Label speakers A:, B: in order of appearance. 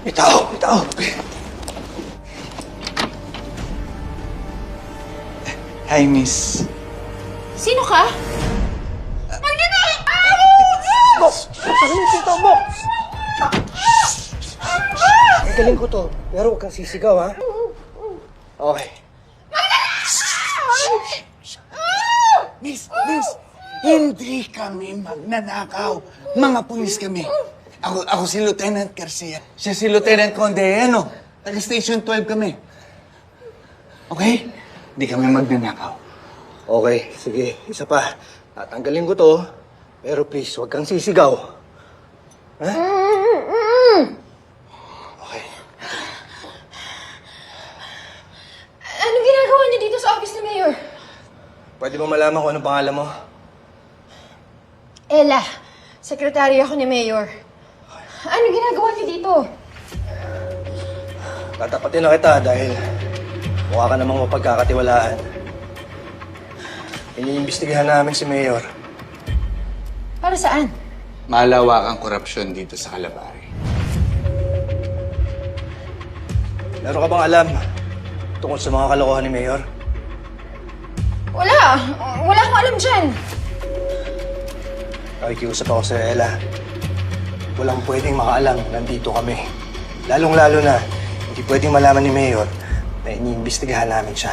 A: Bitaw! Hi, miss.
B: Sino ka?
A: Sabi mo, tito mo! Ang galing ko to, pero huwag kang sisigaw, ha? Okay.
C: Miss, hindi kami magnanakaw. Mga pulis kami. Ako si Lieutenant Garcia. Siya si Lieutenant Condeano. Taga Station 12 kami. Okay? Hindi kami magnanakaw.
A: Okay, sige. Isa pa. Tatanggalin ko to, pero please, huwag kang sisigaw. Ha? Okay.
B: Anong ginagawa niyo dito sa office ni Mayor?
A: Pwede mo malaman kung anong pangalan mo?
B: Ella, sekretary ako ni Mayor. Anong ginagawa niyo dito?
A: Tatapatin na kita dahil mukha ka namang mapagkakatiwalaan. Iniimbestigahan namin si Mayor.
B: Para saan?
C: Malawak ang korupsyon dito sa Calabari.
A: Meron ka bang alam tungkol sa mga kalokohan ni Mayor?
B: Wala. Wala akong alam dyan.
A: Nakikiusap ako sa Ella. Walang pwedeng makaalam, nandito kami. Lalong-lalo na, hindi pwedeng malaman ni Mayor na iniimbestigahan namin siya.